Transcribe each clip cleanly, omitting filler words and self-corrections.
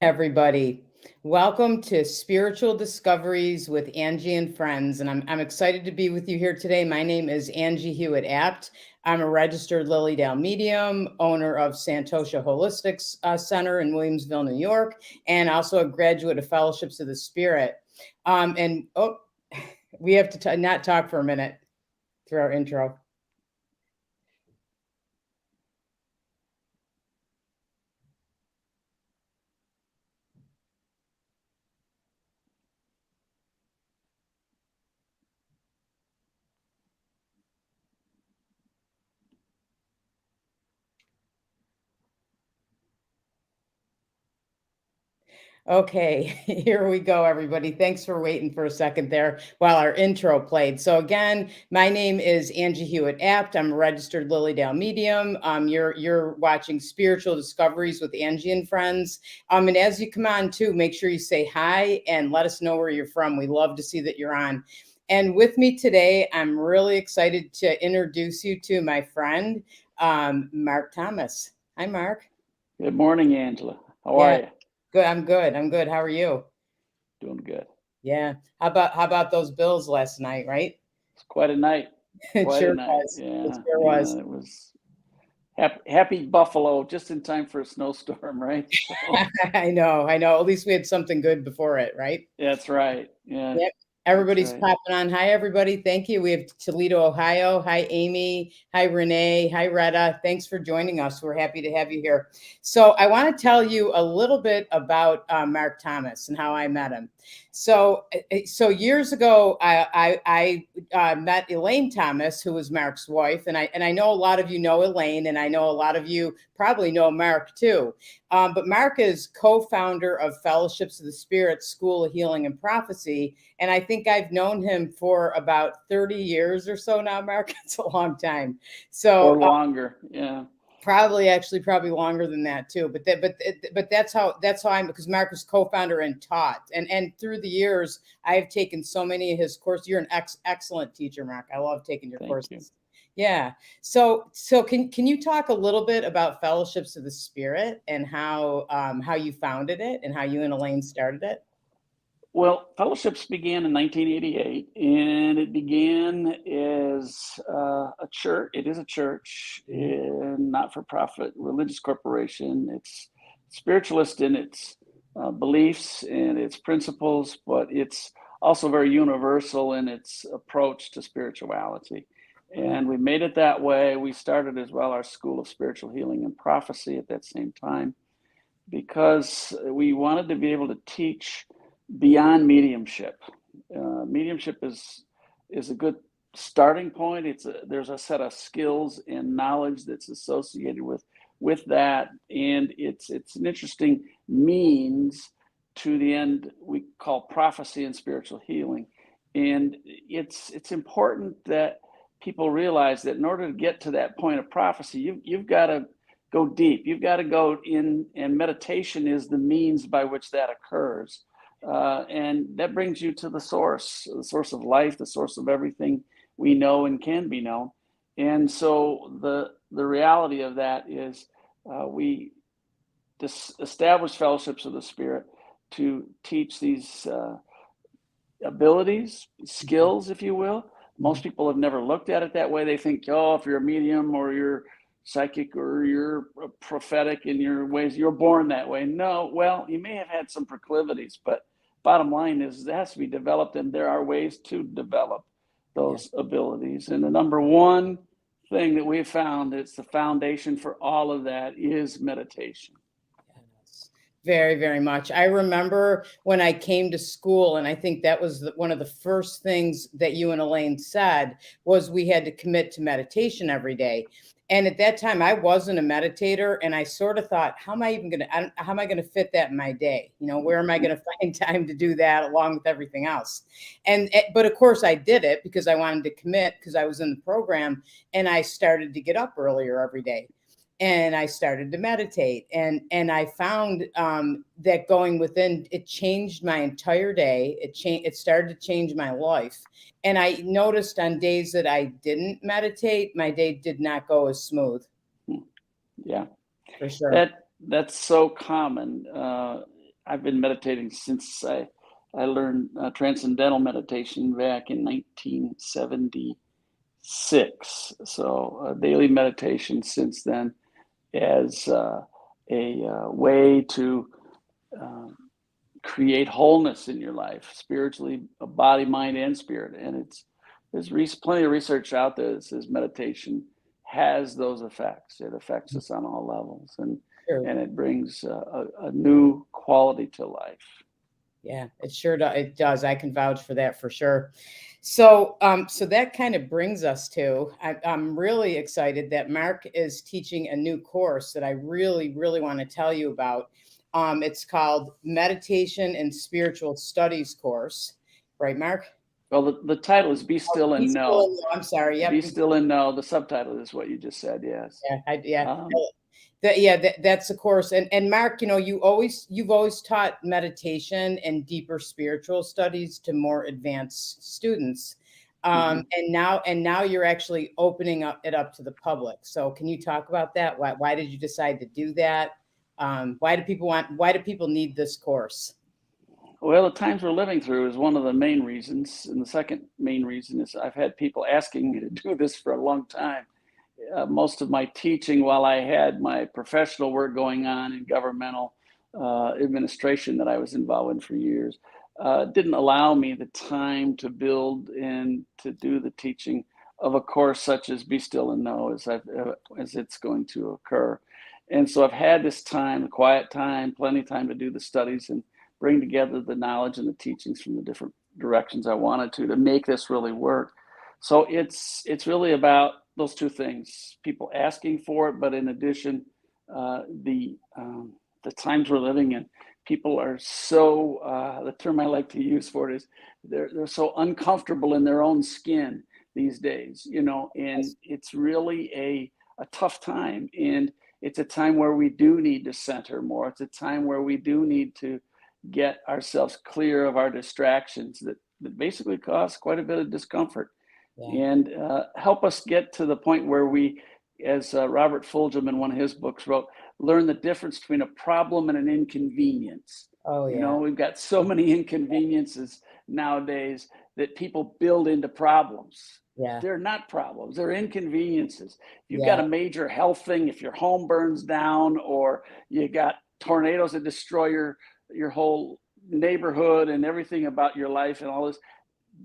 Everybody. Welcome to Spiritual Discoveries with Angie and Friends. And I'm excited to be with you here today. My name is Angie Abt. I'm a registered Lily Dale medium, owner of Santosha Holistic Center in Williamsville, New York, and also a graduate of Fellowships of the Spirit. We have to not talk for a minute through our intro. Okay, here we go, everybody. Thanks for waiting for a second there while our intro played. So again, my name is Angie Abt. I'm a registered Lily Dale medium. You're watching Spiritual Discoveries with Angie and Friends. And as you come on too, make sure you say hi and let us know where you're from. We love to see that you're on. And with me today, I'm really excited to introduce you to my friend, Mark Thomas. Hi, Mark. Good morning, Angela. How are you? Good. I'm good. How are you? Doing good. Yeah. How about those Bills last night, right? It's quite a night. It sure was. Yeah, it sure was. It was happy Buffalo, just in time for a snowstorm, right? So, I know. At least we had something good before it, right? that's right. Yeah. Yep. Everybody's right. popping on. Hi, everybody. Thank you. We have Toledo, Ohio. Hi, Amy. Hi, Renee. Hi, Retta. Thanks for joining us. We're happy to have you here. So I want to tell you a little bit about Mark Thomas and how I met him. So years ago, I met Elaine Thomas, who was Mark's wife, and I know a lot of you know Elaine, and I know a lot of you probably know Mark too. But Mark is co-founder of Fellowships of the Spirit School of Healing and Prophecy, and I think I've known him for about 30 years or so now, Mark. It's a long time. So or longer, yeah. Probably longer than that too. But that's how I'm, because Mark was co-founder and taught, and through the years I've taken so many of his courses. You're an excellent teacher, Mark. I love taking your courses. You. Yeah. So can you talk a little bit about Fellowships of the Spirit and how you founded it and how you and Elaine started it? Well, Fellowships began in 1988, and it began as a church. It is a church, and not-for-profit religious corporation. It's spiritualist in its beliefs and its principles, but it's also very universal in its approach to spirituality. And we made it that way. We started as well our School of Spiritual Healing and Prophecy at that same time, because we wanted to be able to teach beyond mediumship. Mediumship is a good starting point. There's a set of skills and knowledge that's associated with that, and it's an interesting means to the end we call prophecy and spiritual healing. And it's important that people realize that in order to get to that point of prophecy, you've got to go deep. You've got to go in, and meditation is the means by which that occurs. And that brings you to the source of life, the source of everything we know and can be known. And so the reality of that is we established Fellowships of the Spirit to teach these abilities, skills, if you will. Most people have never looked at it that way. They think, oh, if you're a medium or you're psychic or you're prophetic in your ways, you're born that way. No, well, you may have had some proclivities, but bottom line is it has to be developed, and there are ways to develop those abilities. And the number one thing that we've found, it's the foundation for all of that, is meditation. Very, very much. I remember when I came to school, and I think that was one of the first things that you and Elaine said was we had to commit to meditation every day. And at that time, I wasn't a meditator, and I sort of thought, how am I going to fit that in my day? Where am I going to find time to do that along with everything else? But of course, I did it because I wanted to commit, because I was in the program, and I started to get up earlier every day. And I started to meditate, and I found that going within, it changed my entire day. It started to change my life. And I noticed on days that I didn't meditate, my day did not go as smooth. Yeah, for sure. That's so common. I've been meditating since I learned transcendental meditation back in 1976. So daily meditation since then as a way to create wholeness in your life, spiritually, body, mind, and spirit. And there's plenty of research out there that says meditation has those effects. It affects us on all levels, and it brings a new quality to life. Yeah, it sure it does. I can vouch for that for sure. So, so that kind of brings us to, I'm really excited that Mark is teaching a new course that I really, really want to tell you about. It's called Meditation and Spiritual Studies course, right, Mark? Well, the title is Be Still and Know. I'm sorry. Yep. Be Still and Know. The subtitle is what you just said. Yes. Yeah. That's the course. And Mark, you've always taught meditation and deeper spiritual studies to more advanced students. And now you're actually opening it up to the public. So can you talk about that? Why did you decide to do that? Why do people need this course? Well, the times we're living through is one of the main reasons. And the second main reason is I've had people asking me to do this for a long time. Most of my teaching, while I had my professional work going on in governmental administration that I was involved in for years, didn't allow me the time to build and to do the teaching of a course such as Be Still and Know as it's going to occur. And so I've had this time, a quiet time, plenty of time to do the studies and bring together the knowledge and the teachings from the different directions I wanted to make this really work. So it's really about those two things: people asking for it, but in addition, the times we're living in, people are so the term I like to use for it is they're so uncomfortable in their own skin these days, and it's really a tough time, and it's a time where we do need to center more. It's a time where we do need to get ourselves clear of our distractions that basically cause quite a bit of discomfort. Yeah. And help us get to the point where we, as Robert Fulghum in one of his books wrote, learn the difference between a problem and an inconvenience. Oh, yeah. We've got so many inconveniences nowadays that people build into problems. Yeah. They're not problems, they're inconveniences. If you've got a major health thing, if your home burns down or you got tornadoes that destroy your whole neighborhood and everything about your life and all this,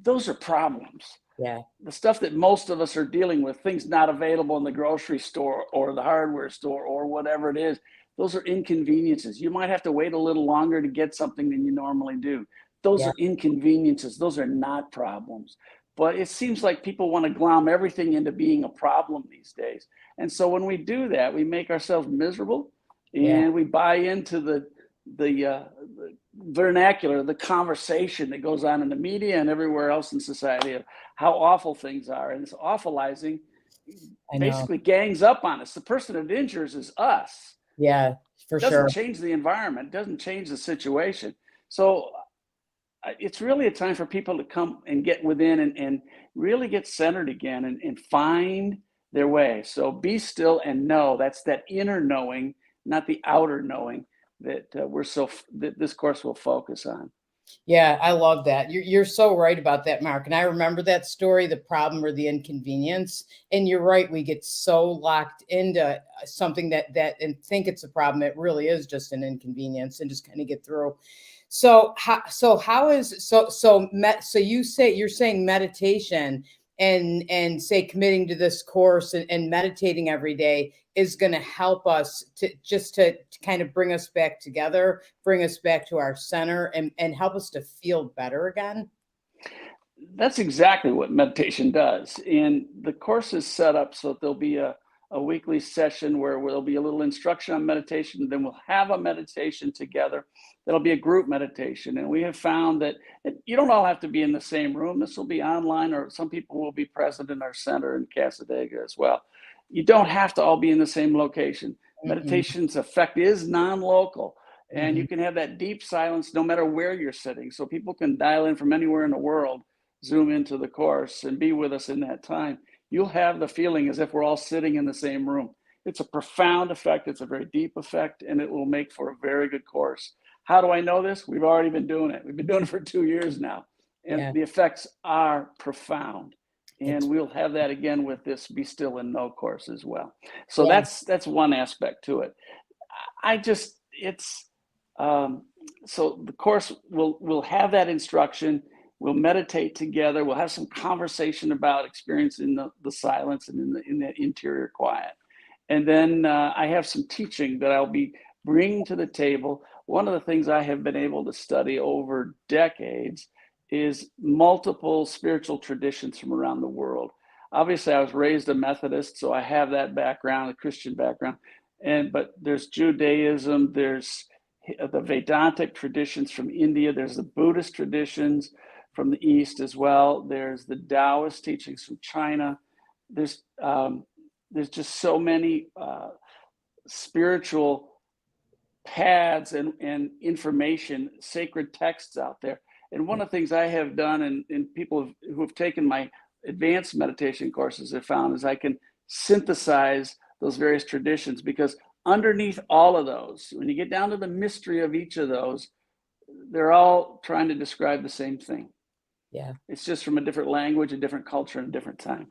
those are problems. Yeah. The stuff that most of us are dealing with, things not available in the grocery store or the hardware store or whatever it is, those are inconveniences. You might have to wait a little longer to get something than you normally do. Those are inconveniences. Those are not problems. But it seems like people want to glom everything into being a problem these days. And so when we do that, we make ourselves miserable and we buy into the vernacular, the conversation that goes on in the media and everywhere else in society of how awful things are. And this awfulizing basically gangs up on us. The person that injures is us. Yeah, for sure. It doesn't change the environment, doesn't change the situation. So it's really a time for people to come and get within and really get centered again and find their way. So be still and know. That's that inner knowing, not the outer knowing that that this course will focus on. Yeah, I love that. You're so right about that, Mark. And I remember that story, the problem or the inconvenience. And you're right, we get so locked into something that and think it's a problem. It really is just an inconvenience and just kind of get through. So you're saying meditation and say committing to this course and meditating every day is going to help us to kind of bring us back together, bring us back to our center and help us to feel better again. That's exactly what meditation does. And the course is set up so that there'll be a weekly session where there'll be a little instruction on meditation. Then we'll have a meditation together. That'll be a group meditation. And we have found that you don't all have to be in the same room. This will be online, or some people will be present in our center in Cassadaga as well. You don't have to all be in the same location. Mm-hmm. Meditation's effect is non-local. And you can have that deep silence no matter where you're sitting. So people can dial in from anywhere in the world, zoom into the course and be with us in that time. You'll have the feeling as if we're all sitting in the same room. It's a profound effect. It's a very deep effect, and it will make for a very good course. How do I know this? We've already been doing it. We've been doing it for 2 years now. And the effects are profound. And we'll have that again with this Be Still and Know course as well. So that's one aspect to it. So the course will have that instruction. We'll meditate together. We'll have some conversation about experiencing the silence and in the interior quiet. And then I have some teaching that I'll be bringing to the table. One of the things I have been able to study over decades is multiple spiritual traditions from around the world. Obviously, I was raised a Methodist, so I have that background, a Christian background. But there's Judaism, there's the Vedantic traditions from India, there's the Buddhist traditions from the East as well. There's the Taoist teachings from China. There's just so many spiritual paths and information, sacred texts out there. And one of the things I have done, and people who have taken my advanced meditation courses have found, is I can synthesize those various traditions, because underneath all of those, when you get down to the mystery of each of those, they're all trying to describe the same thing. Yeah. It's just from a different language, a different culture, and a different time.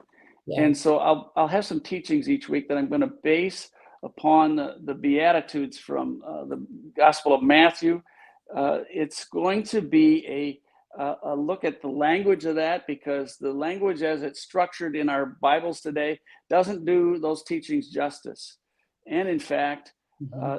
Yeah. And so I'll have some teachings each week that I'm going to base upon the Beatitudes from the Gospel of Matthew. It's going to be a look at the language of that, because the language as it's structured in our Bibles today doesn't do those teachings justice. And in fact,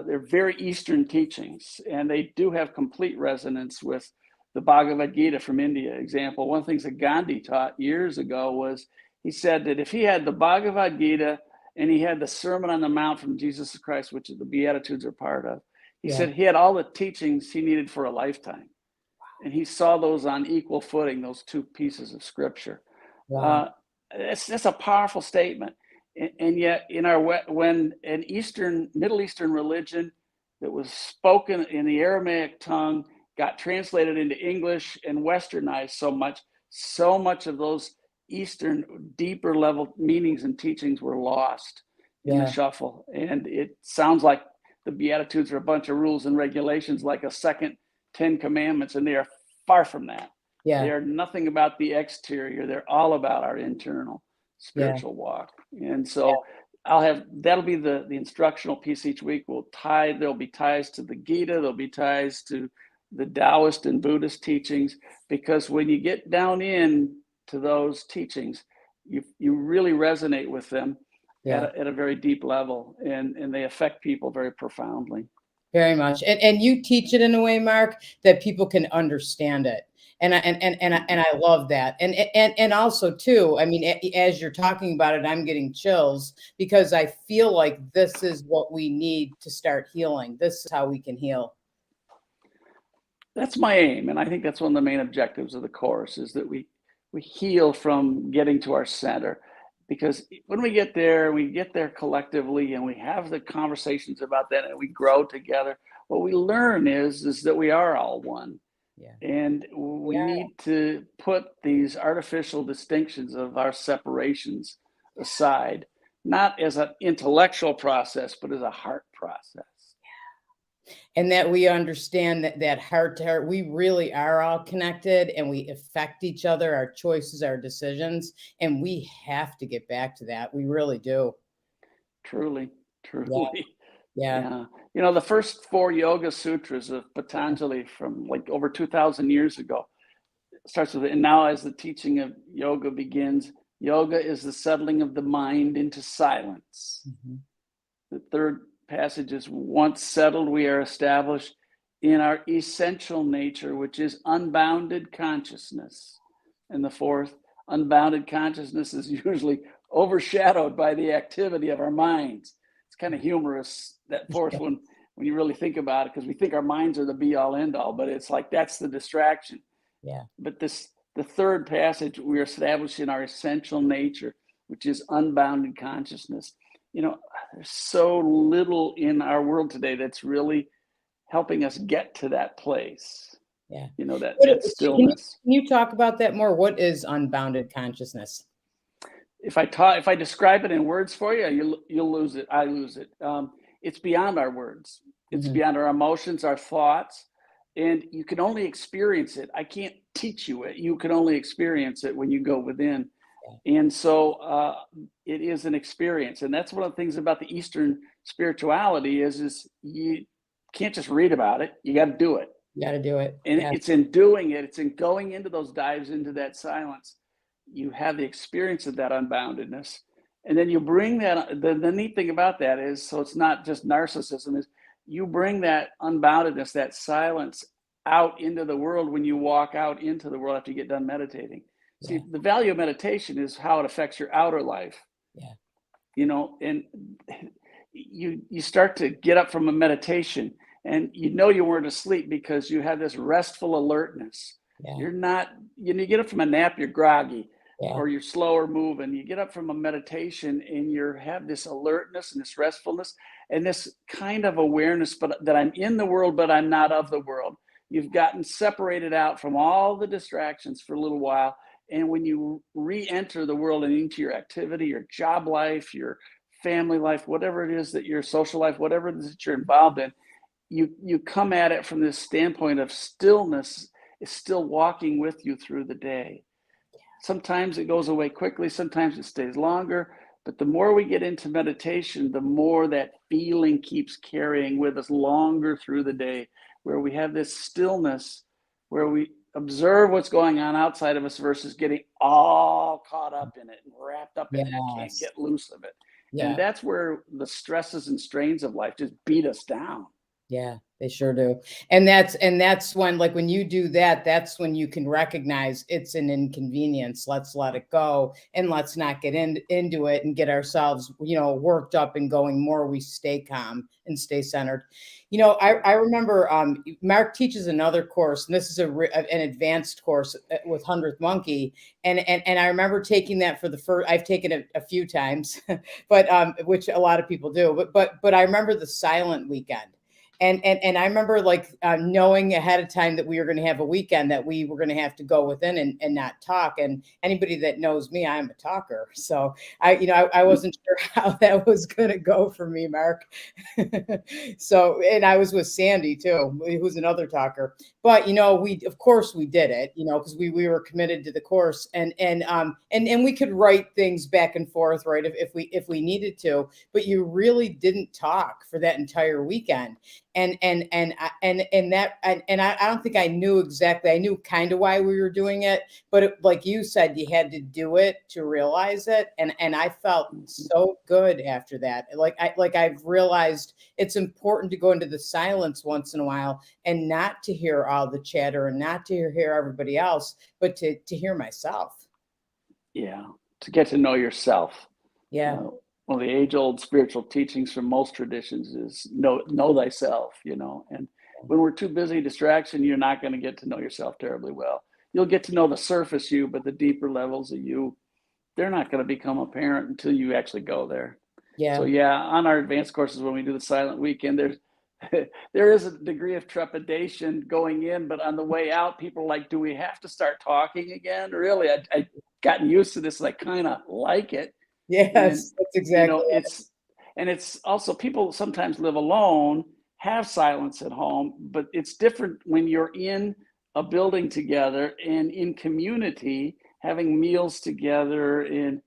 they're very Eastern teachings, and they do have complete resonance with the Bhagavad Gita from India. Example, one of the things that Gandhi taught years ago was, he said that if he had the Bhagavad Gita and he had the Sermon on the Mount from Jesus Christ, which the Beatitudes are part of, he said he had all the teachings he needed for a lifetime. And he saw those on equal footing, those two pieces of scripture. That's a powerful statement. And yet, when an Middle Eastern religion that was spoken in the Aramaic tongue got translated into English and westernized so much of those Eastern deeper level meanings and teachings were lost in the shuffle. And it sounds like the Beatitudes are a bunch of rules and regulations, like a second 10 Commandments, and they are far from that. They are nothing about the exterior. They're all about our internal spiritual walk. And so that'll be the instructional piece each week. There'll be ties to the Gita, there'll be ties to the Taoist and Buddhist teachings, because when you get down in to those teachings, you really resonate with them at a very deep level, and they affect people very profoundly. Very much. And you teach it in a way, Mark, that people can understand it. And I love that. And also too, I mean, as you're talking about it, I'm getting chills, because I feel like this is what we need to start healing. This is how we can heal. That's my aim. And I think that's one of the main objectives of the course, is that we heal from getting to our center. Because when we get there collectively, and we have the conversations about that, and we grow together, what we learn is that we are all one. And we need to put these artificial distinctions of our separations aside, not as an intellectual process, but as a heart process. And that we understand that heart to heart, we really are all connected, and we affect each other, our choices, our decisions, and we have to get back to that. We really do. Truly. Yeah. You know, the first 4 Yoga Sutras of Patanjali from like over 2,000 years ago starts with it. And now, as the teaching of yoga begins, yoga is the settling of the mind into silence. The third passage is, once settled, we are established in our essential nature, which is unbounded consciousness. And the fourth, unbounded consciousness is usually overshadowed by the activity of our minds. It's kind of humorous, that fourth one, when you really think about it, because we think our minds are the be all end all, but it's like that's the distraction. But the third passage, we are established in our essential nature, which is unbounded consciousness. You know, there's so little in our world today that's really helping us get to that place. You know, that stillness. Can you talk about that more? What is unbounded consciousness? If I describe it in words for you, you'll lose it. I lose it. It's beyond our words. It's beyond our emotions, our thoughts. And you can only experience it. I can't teach you it. You can only experience it when you go within. And so it is an experience. And that's one of the things about the Eastern spirituality is you can't just read about it. You got to do it. You got to do it. And it's in doing it. It's in going into those dives, into that silence. You have the experience of that unboundedness. And then you bring that, the neat thing about that is, so it's not just narcissism, is you bring that unboundedness, that silence out into the world when you walk out into the world after you get done meditating. See, the value of meditation is how it affects your outer life. Yeah. You know, and you start to get up from a meditation and you know you weren't asleep because you have this restful alertness. Yeah. You're not, you get up from a nap, you're groggy. Yeah. Or you're slower moving. You get up from a meditation and you have this alertness and this restfulness and this kind of awareness, but that I'm in the world, but I'm not of the world. You've gotten separated out from all the distractions for a little while. And when you re-enter the world and into your activity, your job life, your family life, whatever it is that your social life, whatever it is that you're involved in, you come at it from this standpoint of stillness is still walking with you through the day. Sometimes it goes away quickly, sometimes it stays longer, but the more we get into meditation, the more that feeling keeps carrying with us longer through the day, where we have this stillness, where we observe what's going on outside of us versus getting all caught up in it and wrapped up in it, can't get loose of it. Yeah. And that's where the stresses and strains of life just beat us down. Yeah, they sure do. And that's when, like, when you do that, that's when you can recognize it's an inconvenience. Let's let it go and let's not get into it and get ourselves, worked up and going more. We stay calm and stay centered. I remember Mark teaches another course, and this is an advanced course with 100th Monkey. And I remember taking that for the first, I've taken it a few times, but which a lot of people do. But I remember the silent weekend. And I remember knowing ahead of time that we were going to have a weekend that we were going to have to go within and not talk. And anybody that knows me, I'm a talker. So I wasn't sure how that was going to go for me, Mark. So, and I was with Sandy too, who's another talker. But, of course we did it, because we were committed to the course and we could write things back and forth, right, if we needed to, but you really didn't talk for that entire weekend. And I don't think I knew exactly. I knew kind of why we were doing it, but like you said, you had to do it to realize it. And I felt so good after that. I've realized it's important to go into the silence once in a while and not to hear all the chatter and not to hear everybody else, but to hear myself. Yeah, to get to know yourself. Yeah. One of the age-old spiritual teachings from most traditions is know thyself, and when we're too busy distraction, you're not going to get to know yourself terribly well. You'll get to know the surface you, but the deeper levels of you, they're not going to become apparent until you actually go there. Yeah. So on our advanced courses, when we do the silent weekend, there is a degree of trepidation going in, but on the way out, people are like, do we have to start talking again? Really, I've gotten used to this, like kind of like it. Yes, that's exactly it's also, people sometimes live alone, have silence at home, but it's different when you're in a building together and in community, having meals together and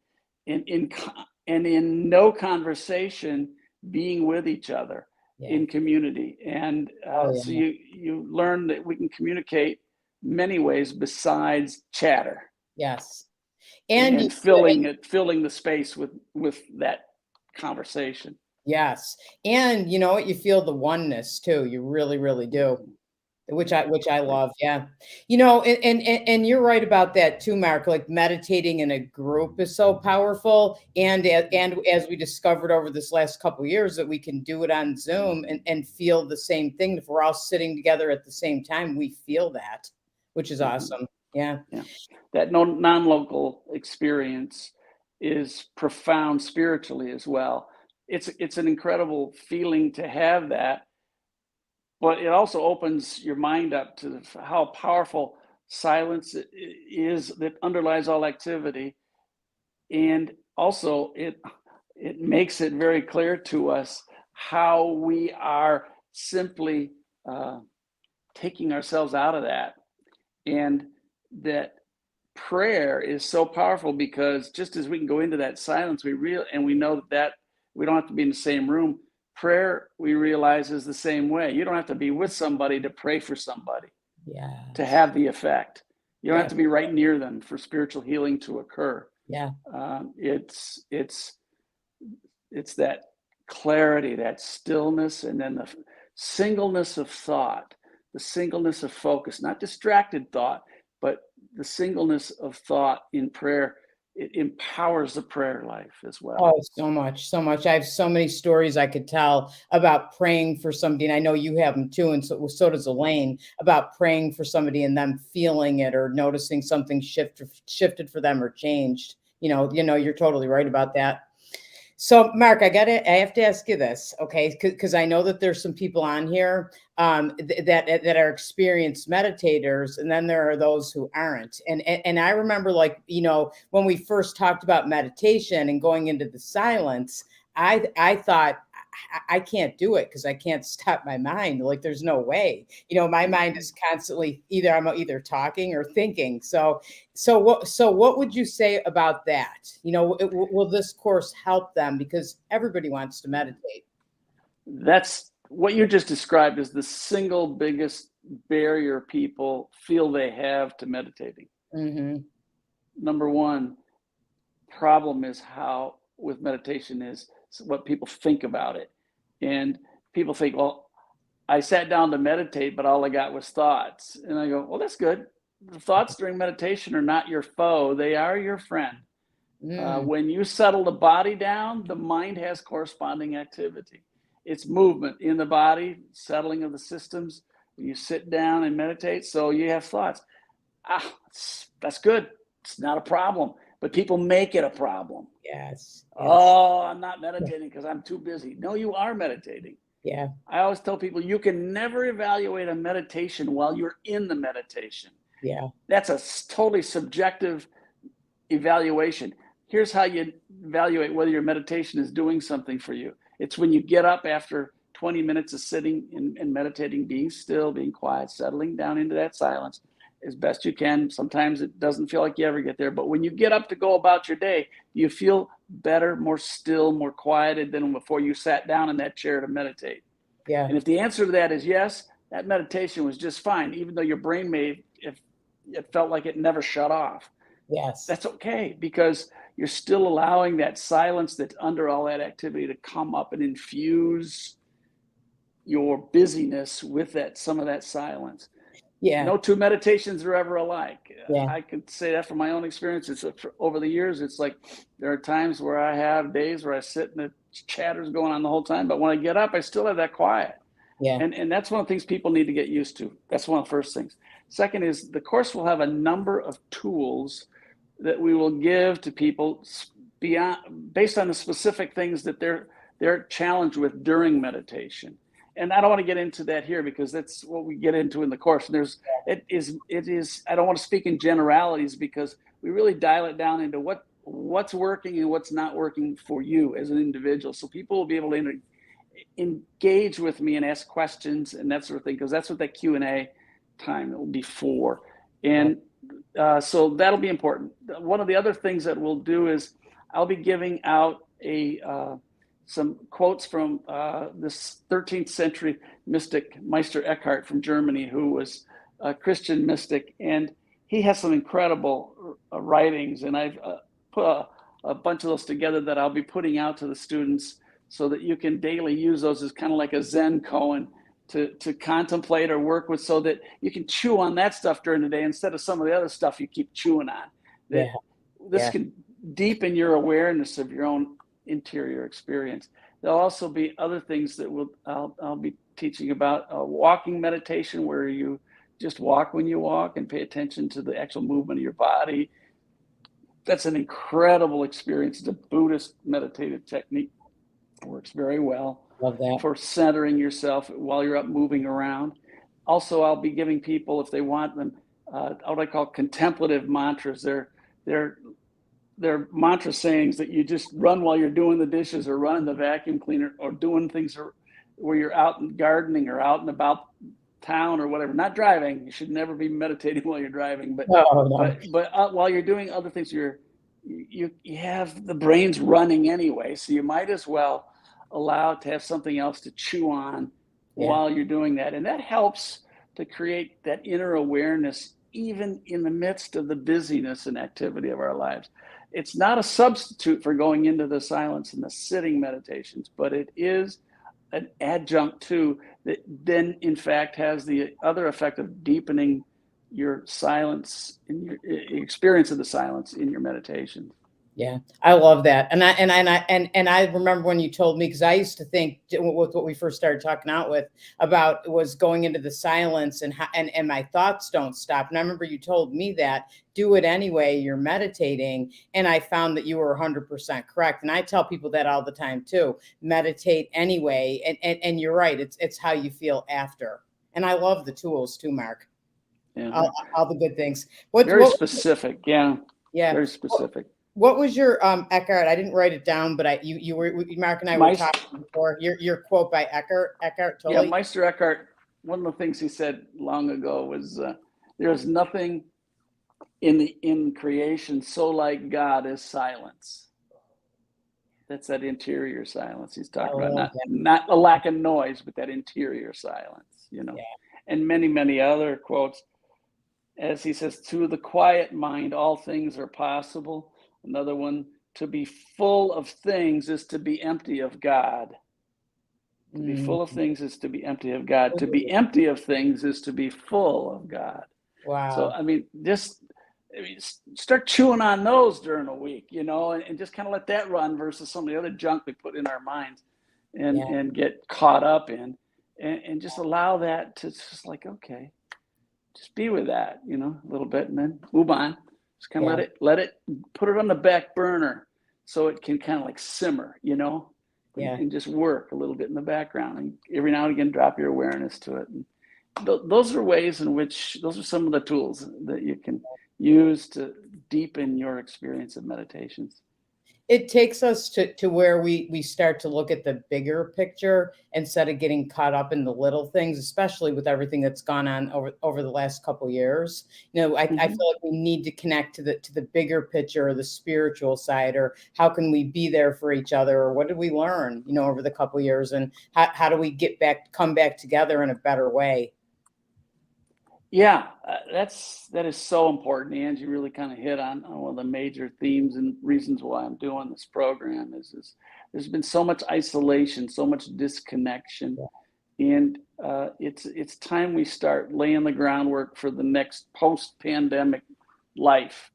in no conversation, being with each other in community. And so you learn that we can communicate many ways besides chatter. Yes. And filling the space with that conversation. Yes. And you know what? You feel the oneness too. You really, really do. Which I love. Yeah. And you're right about that too, Mark. Like meditating in a group is so powerful. And as we discovered over this last couple of years, that we can do it on Zoom and feel the same thing. If we're all sitting together at the same time, we feel that, which is awesome. Yeah. That non-local experience is profound spiritually as well. It's an incredible feeling to have that, but it also opens your mind up to how powerful silence is that underlies all activity. And also it makes it very clear to us how we are simply taking ourselves out of that. And that prayer is so powerful, because just as we can go into that silence, and we know that we don't have to be in the same room. Prayer, we realize, is the same way. You don't have to be with somebody to pray for somebody, to have the effect. You don't have to be right near them for spiritual healing to occur. It's that clarity, that stillness, and then the singleness of thought, the singleness of focus, not distracted thought, but the singleness of thought in prayer. It empowers the prayer life as well. Oh, so much, so much. I have so many stories I could tell about praying for somebody, and I know you have them too, and so does Elaine, about praying for somebody and them feeling it or noticing something shifted for them or changed. You're totally right about that. So, Mark, I have to ask you this, okay? Because I know that there's some people on here that are experienced meditators, and then there are those who aren't. And I remember, when we first talked about meditation and going into the silence, I thought, I can't do it because I can't stop my mind. Like, there's no way. My mind is constantly I'm either talking or thinking. So what would you say about that? Will this course help them, because everybody wants to meditate? That's what you just described is the single biggest barrier people feel they have to meditating. Mm-hmm. Number one problem is how with meditation is what people think about it. And people think, well, I sat down to meditate, but all I got was thoughts. And I go, well, that's good. The thoughts during meditation are not your foe. They are your friend. When you settle the body down, the mind has corresponding activity. It's movement in the body, settling of the systems. When you sit down and meditate, so you have thoughts. That's good. It's not a problem. But people make it a problem. Yes. Oh, I'm not meditating because I'm too busy. No, you are meditating. Yeah. I always tell people you can never evaluate a meditation while you're in the meditation. Yeah. That's a totally subjective evaluation. Here's how you evaluate whether your meditation is doing something for you. It's when you get up after 20 minutes of sitting and meditating, being still, being quiet, settling down into that silence as best you can. Sometimes it doesn't feel like you ever get there, but when you get up to go about your day, you feel better, more still, more quieted than before you sat down in that chair to meditate. Yeah. And if the answer to that is yes, that meditation was just fine, even though your brain it felt like it never shut off. Yes. That's okay, because you're still allowing that silence that's under all that activity to come up and infuse your busyness with some of that silence. Yeah. No two meditations are ever alike. Yeah. I could say that from my own experience. Over the years, it's like there are times where I have days where I sit and the chatter's going on the whole time, but when I get up, I still have that quiet. Yeah. And that's one of the things people need to get used to. That's one of the first things. Second is the course will have a number of tools that we will give to people based on the specific things that they're challenged with during meditation. And I don't want to get into that here because that's what we get into in the course. And it is. I don't want to speak in generalities because we really dial it down into what's working and what's not working for you as an individual. So people will be able to engage with me and ask questions and that sort of thing, because that's what that Q&A time will be for. And so that'll be important. One of the other things that we'll do is I'll be giving out some quotes from this 13th century mystic, Meister Eckhart from Germany, who was a Christian mystic. And he has some incredible writings. And I've put a bunch of those together that I'll be putting out to the students so that you can daily use those as kind of like a Zen koan to contemplate or work with, so that you can chew on that stuff during the day instead of some of the other stuff you keep chewing on. This can deepen your awareness of your own interior experience. There'll also be other things that I'll be teaching about. Walking meditation, where you just walk when you walk and pay attention to the actual movement of your body. That's an incredible experience. It's a Buddhist meditative technique. It works very well. Love that. For centering yourself while you're up moving around. Also, I'll be giving people, if they want them, what I call contemplative mantras. They're mantra sayings that you just run while you're doing the dishes or running the vacuum cleaner or doing things where you're out and gardening or out and about town or whatever, not driving. You should never be meditating while you're driving, but No. while you're doing other things, you have the brain's running anyway, so you might as well allow it to have something else to chew on while you're doing that. And that helps to create that inner awareness, even in the midst of the busyness and activity of our lives. It's not a substitute for going into the silence and the sitting meditations, but it is an adjunct to that, then in fact has the other effect of deepening your silence and your experience of the silence in your meditation. Yeah, I love that. And I remember when you told me, because I used to think with what we first started talking out with about was going into the silence and my thoughts don't stop. And I remember you told me that do it anyway, you're meditating. And I found that you were 100% correct. And I tell people that all the time too, meditate anyway. And you're right. It's how you feel after. And I love the tools too, Mark. Yeah. All the good things. Very specific. Yeah. Yeah. Very specific. What was your Eckhart? I didn't write it down, but you were Mark and I were talking before. Your quote by Eckhart. Totally. Yeah, Meister Eckhart. One of the things he said long ago was, "There is nothing in creation so like God as silence." That's that interior silence he's talking about. Not a lack of noise, but that interior silence. You know, and many other quotes. As he says, "To the quiet mind, all things are possible." Another one, "To be full of things is to be empty of God." To be full of things is to be empty of God. To be empty of things is to be full of God. Wow. So, I mean, start chewing on those during a week, you know, and just kind of let that run versus some of the other junk we put in our minds and get caught up in. And just allow that to just like, okay, just be with that, you know, a little bit and then move on. Just kind of let it, put it on the back burner so it can kind of like simmer, you know, and just work a little bit in the background. And every now and again, drop your awareness to it. And those are ways in which, those are some of the tools that you can use to deepen your experience of meditations. It takes us to where we start to look at the bigger picture instead of getting caught up in the little things, especially with everything that's gone on over the last couple of years. You know, I feel like we need to connect to the bigger picture, or the spiritual side, or how can we be there for each other, or what did we learn, you know, over the couple of years, and how do we come back together in a better way? Yeah, that is so important. Angie really kind of hit on one of the major themes and reasons why I'm doing this program is there's been so much isolation, so much disconnection, and it's time we start laying the groundwork for the next post-pandemic life.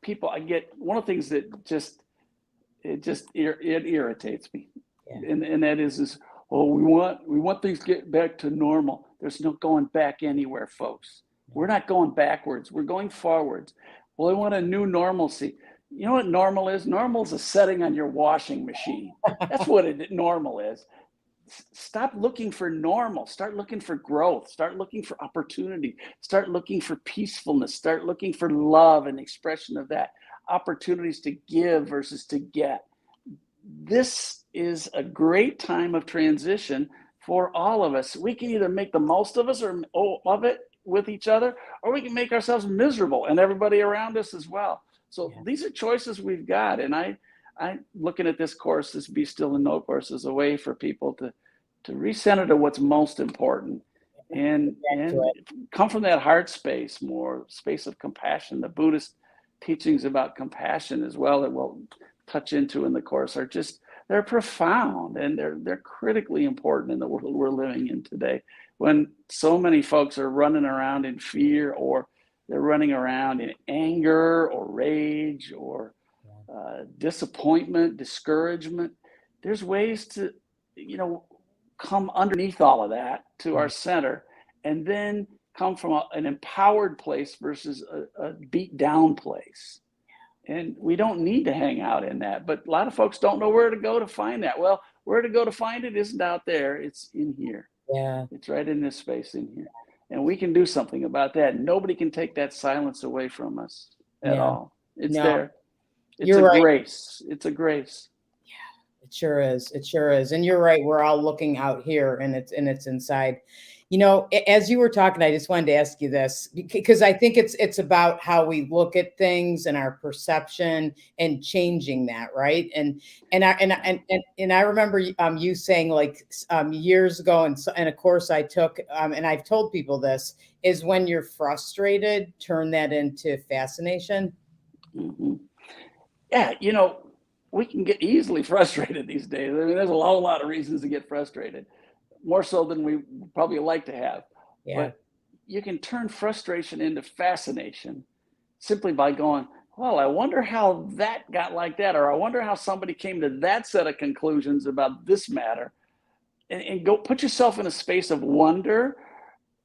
People, I get one of the things that it irritates me, and that is oh, we want things to get back to normal. There's no going back anywhere, folks. We're not going backwards. We're going forwards. Well, they want a new normalcy. You know what normal is? Normal is a setting on your washing machine. That's what normal is. Stop looking for normal. Start looking for growth. Start looking for opportunity. Start looking for peacefulness. Start looking for love and expression of that. Opportunities to give versus to get. This is a great time of transition for all of us. We can either make the most of us or of it with each other, or we can make ourselves miserable and everybody around us as well. So these are choices we've got. And I'm looking at this course, this Be Still and Know course, as a way for people to recenter to what's most important and come from that heart space, more space of compassion. The Buddhist teachings about compassion as well that we'll touch into in the course are just, they're profound, and they're critically important in the world we're living in today, when so many folks are running around in fear, or they're running around in anger or rage or disappointment, discouragement. There's ways to, you know, come underneath all of that to our center, and then come from an empowered place versus a beat down place. And we don't need to hang out in that, but a lot of folks don't know where to go to find that. Well, where to go to find it isn't out there, it's in here. Yeah, it's right in this space in here, and we can do something about that. Nobody can take that silence away from us at all. It's there. It's a grace. It's a grace. Yeah, it sure is. It sure is. And you're right. We're all looking out here, and it's inside. As you were talking, I just wanted to ask you this because I think it's about how we look at things and our perception and changing that, right? And I remember you saying like years ago, and a course I took, and I've told people this is when you're frustrated, turn that into fascination. Mm-hmm. Yeah, we can get easily frustrated these days. I mean, there's a whole lot of reasons to get frustrated, more so than we probably like to have. Yeah. But you can turn frustration into fascination simply by going, well, I wonder how that got like that, or I wonder how somebody came to that set of conclusions about this matter, and go put yourself in a space of wonder,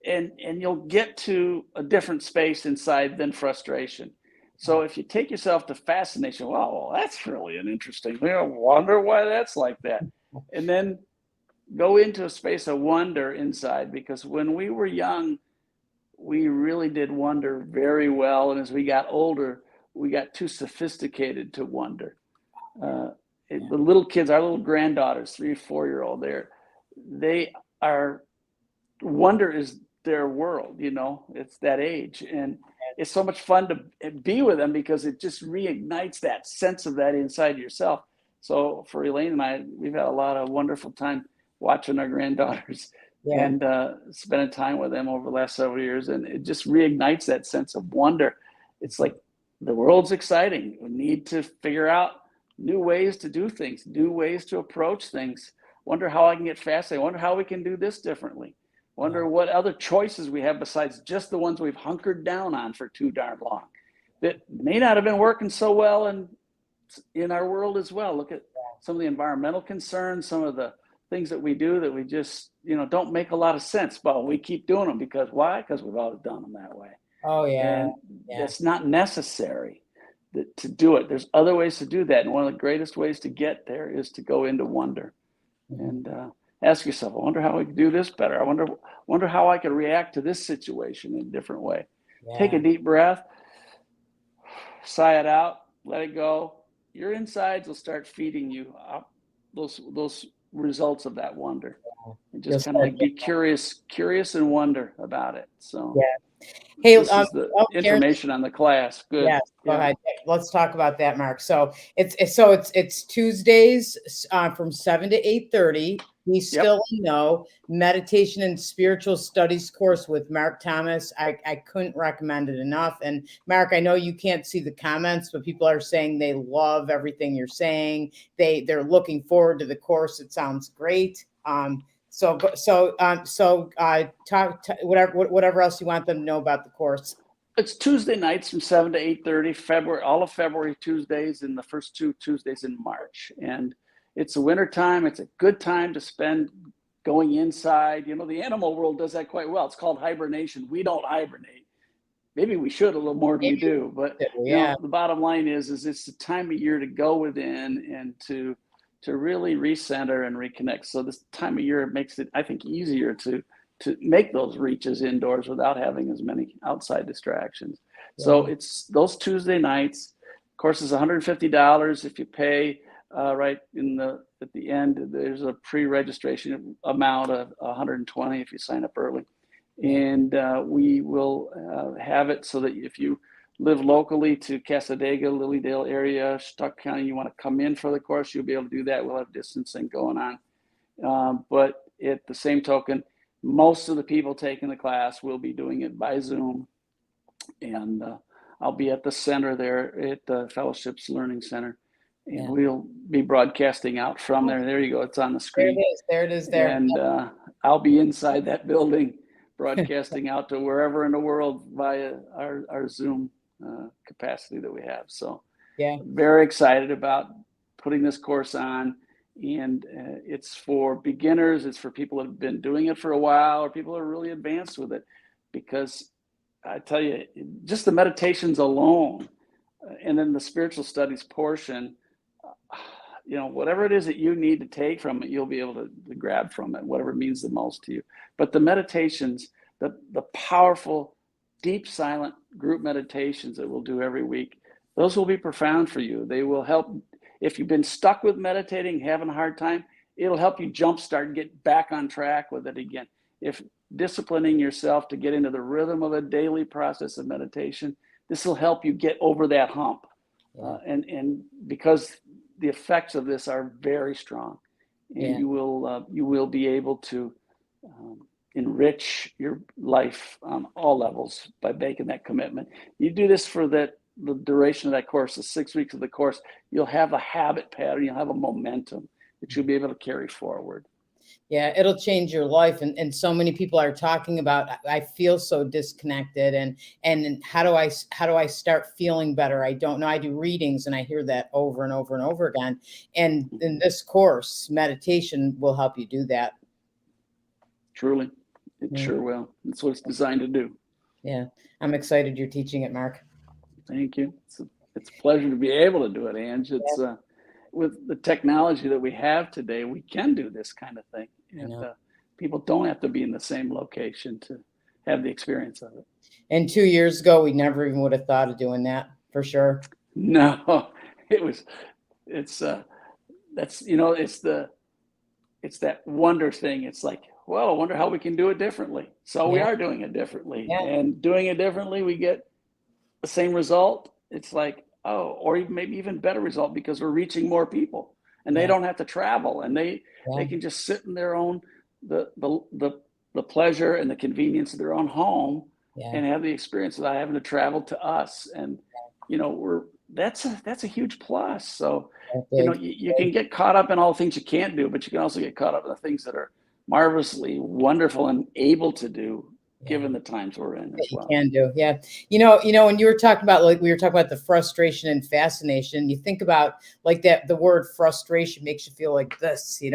and you'll get to a different space inside than frustration. So if you take yourself to fascination, well, that's really an interesting thing. I wonder why that's like that. And then go into a space of wonder inside, because when we were young, we really did wonder very well. And as we got older, we got too sophisticated to wonder. The little kids, our little granddaughters, 3 or 4-year-old, they are, wonder is their world, it's that age. And it's so much fun to be with them because it just reignites that sense of that inside yourself. So for Elaine and I, we've had a lot of wonderful time watching our granddaughters and spending time with them over the last several years. And it just reignites that sense of wonder. It's like the world's exciting. We need to figure out new ways to do things, new ways to approach things. Wonder how I can get fascinated. Wonder how we can do this differently. Wonder what other choices we have besides just the ones we've hunkered down on for too darn long that may not have been working so well in our world as well. Look at some of the environmental concerns, some of the things that we do that we just, don't make a lot of sense, but we keep doing them because why? Because we've always done them that way. Oh, yeah. And it's not necessary to do it. There's other ways to do that. And one of the greatest ways to get there is to go into wonder. And ask yourself, I wonder how we could do this better. I wonder how I could react to this situation in a different way. Yeah. Take a deep breath, sigh it out, let it go. Your insides will start feeding you up those results of that wonder. And just kind of like be curious and wonder about it. So hey, this is the information on the class. Good. Yes, go ahead. Let's talk about that, Mark. So it's Tuesdays from 7 to 8:30. We still know meditation and spiritual studies course with Mark Thomas. I couldn't recommend it enough. And Mark, I know you can't see the comments, but people are saying they love everything you're saying. They're looking forward to the course. It sounds great. So whatever else you want them to know about the course. It's Tuesday nights from 7 to 8:30, all of February Tuesdays and the first 2 Tuesdays in March. And it's a winter time. It's a good time to spend going inside. The animal world does that quite well. It's called hibernation. We don't hibernate. Maybe we should a little more than we do. But the bottom line is it's the time of year to go within and to really recenter and reconnect. So this time of year makes it, I think, easier to make those reaches indoors without having as many outside distractions. So it's those Tuesday nights. Course is $150 if you pay right at the end. There's a pre-registration amount of $120 if you sign up early, and we will have it so that if you live locally to Cassadaga, Lilydale area, Stuck County, you want to come in for the course, you'll be able to do that. We'll have distancing going on. But at the same token, most of the people taking the class will be doing it by Zoom. And I'll be at the center there at the Fellowships Learning Center. And we'll be broadcasting out from there. There you go. It's on the screen. There it is there. And I'll be inside that building broadcasting out to wherever in the world via our Zoom capacity that we have. So very excited about putting this course on. And it's for beginners. It's for people that have been doing it for a while, or people that are really advanced with it. Because I tell you, just the meditations alone, and then the spiritual studies portion, whatever it is that you need to take from it, you'll be able to grab from it, whatever means the most to you. But the meditations, the powerful, deep, silent group meditations that we'll do every week, those will be profound for you. They will help. If you've been stuck with meditating, having a hard time, it'll help you jumpstart and get back on track with it again. If disciplining yourself to get into the rhythm of a daily process of meditation, this will help you get over that hump. And because the effects of this are very strong, and you will be able to enrich your life on all levels by making that commitment. You do this for the duration of that course, the 6 weeks of the course, you'll have a habit pattern, you'll have a momentum that you'll be able to carry forward. Yeah, it'll change your life. And so many people are talking about, I feel so disconnected, and how do I start feeling better? I don't know. I do readings and I hear that over and over and over again. And in this course, meditation will help you do that. Truly. It sure will. That's what it's designed to do. Yeah. I'm excited you're teaching it, Mark. Thank you. It's a pleasure to be able to do it, Ange. It's with the technology that we have today, we can do this kind of thing. And people don't have to be in the same location to have the experience of it. And 2 years ago, we never even would have thought of doing that, for sure. No, it's that wonder thing. It's like, well, I wonder how we can do it differently. So we are doing it differently, and doing it differently, we get the same result. It's like, oh, or maybe even better result, because we're reaching more people, and they don't have to travel, and they can just sit in their own the pleasure and the convenience of their own home and have the experience without having to travel to us. And that's a huge plus. So you can get caught up in all the things you can't do, but you can also get caught up in the things that are marvelously wonderful and able to do, given the times we're in as well. You can do. Yeah. When you were talking about, like, we were talking about the frustration and fascination, you think about like that, the word frustration makes you feel like this, and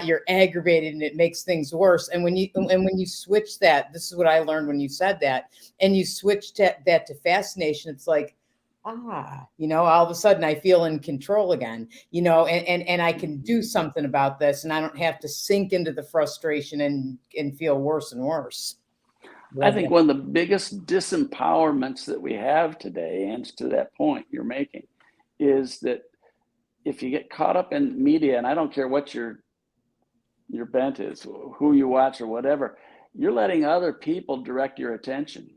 you're aggravated, and it makes things worse. And when you switch that, this is what I learned when you said that, and you switch that to fascination, it's like, all of a sudden I feel in control again, and I can do something about this, and I don't have to sink into the frustration and feel worse and worse. I think one of the biggest disempowerments that we have today, and to that point you're making, is that if you get caught up in media, and I don't care what your bent is, who you watch or whatever, you're letting other people direct your attention.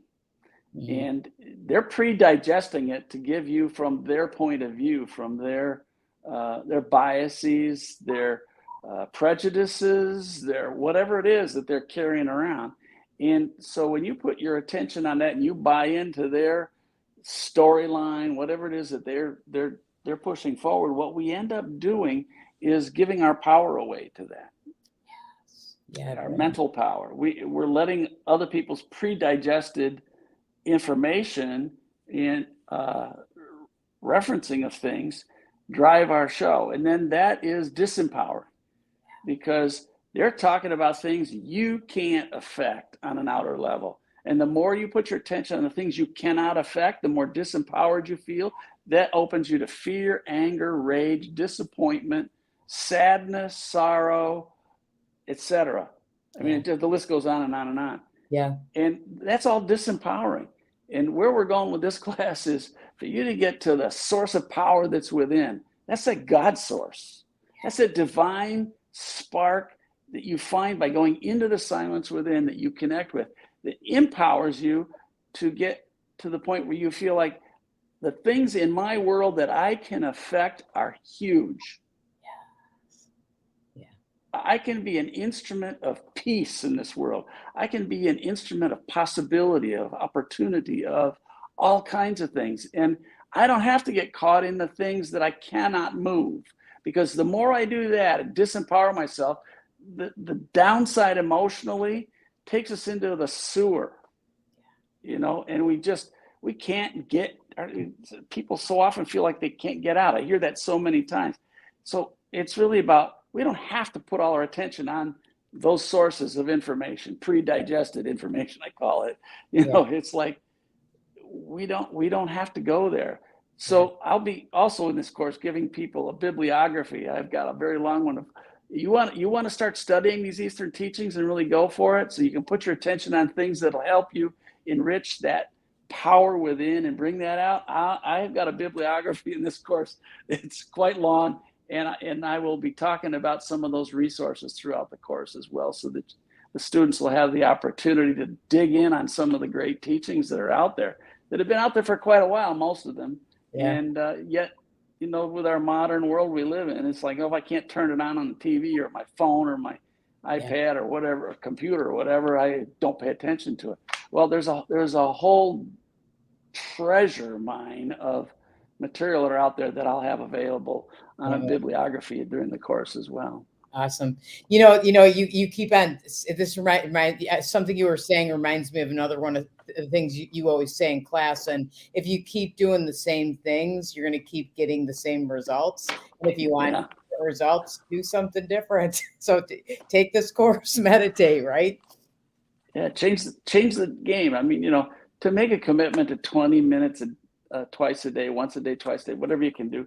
And they're pre-digesting it to give you from their point of view, from their biases, their prejudices, their whatever it is that they're carrying around. And so when you put your attention on that and you buy into their storyline, whatever it is that they're pushing forward, what we end up doing is giving our power away to that. Our mental power. We're letting other people's pre-digested information and referencing of things drive our show. And then that is disempowering, because they're talking about things you can't affect on an outer level. And the more you put your attention on the things you cannot affect, the more disempowered you feel. That opens you to fear, anger, rage, disappointment, sadness, sorrow, etc. I mean, the list goes on and on and on. Yeah. And that's all disempowering. And where we're going with this class is for you to get to the source of power that's within. That's a God source. That's a divine spark that you find by going into the silence within, that you connect with, that empowers you to get to the point where you feel like the things in my world that I can affect are huge. I can be an instrument of peace in this world. I can be an instrument of possibility, of opportunity, of all kinds of things. And I don't have to get caught in the things that I cannot move, because the more I do that and disempower myself, the downside emotionally takes us into the sewer, and we can't get, people so often feel like they can't get out. I hear that so many times. So it's really about, we don't have to put all our attention on those sources of information, pre-digested information, I call it. It's like we don't have to go there. So I'll be also in this course giving people a bibliography. I've got a very long one. You want to start studying these Eastern teachings and really go for it, so you can put your attention on things that'll help you enrich that power within and bring that out. I've got a bibliography in this course. It's quite long. And I will be talking about some of those resources throughout the course as well, so that the students will have the opportunity to dig in on some of the great teachings that are out there, that have been out there for quite a while, most of them. Yeah. And yet, you know, with our modern world we live in, it's like, oh, if I can't turn it on the TV or my phone or my iPad or whatever, or computer or whatever, I don't pay attention to it. Well, there's a whole treasure mine of material that are out there that I'll have available on a bibliography during the course as well. Awesome. You keep on this something you were saying reminds me of another one of the things you always say in class. And if you keep doing the same things, you're going to keep getting the same results. And if you want results, do something different. So take this course, meditate, right? Yeah, change the game. I mean, you know, to make a commitment to 20 minutes twice a day, once a day, twice a day, whatever you can do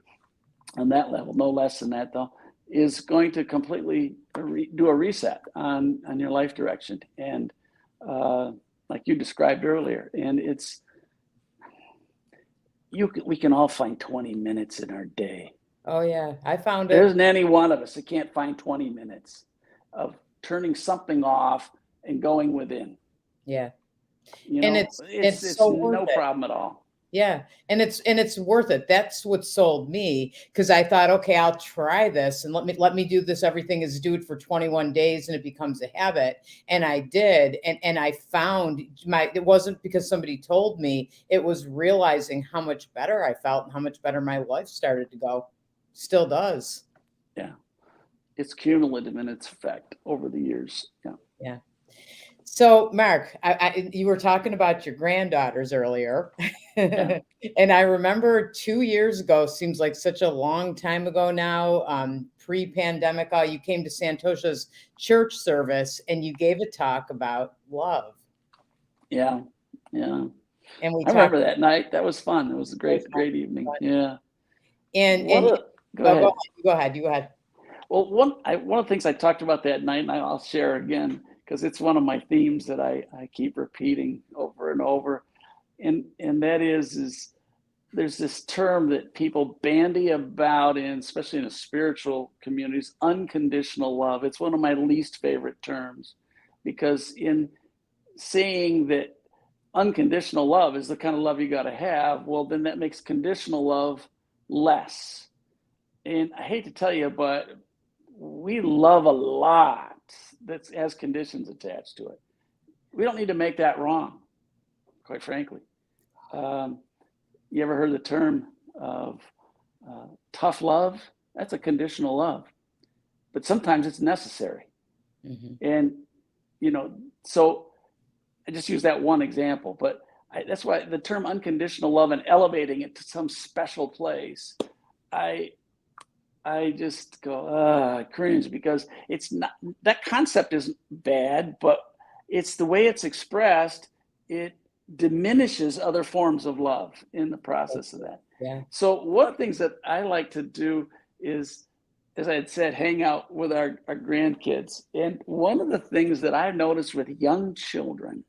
on that level, no less than that though, is going to completely do a reset on your life direction. And like you described earlier, and we can all find 20 minutes in our day. Oh yeah, I found it. There isn't any one of us that can't find 20 minutes of turning something off and going within. Yeah. You know, and it's so no problem at all. Yeah. And it's worth it. That's what sold me, because I thought, okay, I'll try this and let me do this. Everything is do it for 21 days and it becomes a habit. And I did. And I found it wasn't because somebody told me, it was realizing how much better I felt and how much better my life started to go. Still does. Yeah. It's cumulative in its effect over the years. Yeah. Yeah. So, Mark, you were talking about your granddaughters earlier. Yeah. And I remember 2 years ago, seems like such a long time ago now, pre-pandemic, you came to Santosha's church service and you gave a talk about love. Yeah. Yeah. And I remember that night. That was fun. It was a great evening. Fun. Yeah. And go ahead. You go ahead. Well, one of the things I talked about that night, and I'll share again, because it's one of my themes that I keep repeating over and over. And that is there's this term that people bandy about especially in the spiritual communities, unconditional love. It's one of my least favorite terms, because in saying that unconditional love is the kind of love you got to have, well, then that makes conditional love less. And I hate to tell you, but we love a lot that has conditions attached to it. We don't need to make that wrong, quite frankly. You ever heard the term of tough love? That's a conditional love, but sometimes it's necessary. Mm-hmm. And, you know, so I just use that one example, but that's why the term unconditional love and elevating it to some special place, I just go, cringe, because it's not, that concept isn't bad, but it's the way it's expressed, it diminishes other forms of love in the process of that. Yeah. So one of the things that I like to do is, as I had said, hang out with our grandkids. And one of the things that I've noticed with young children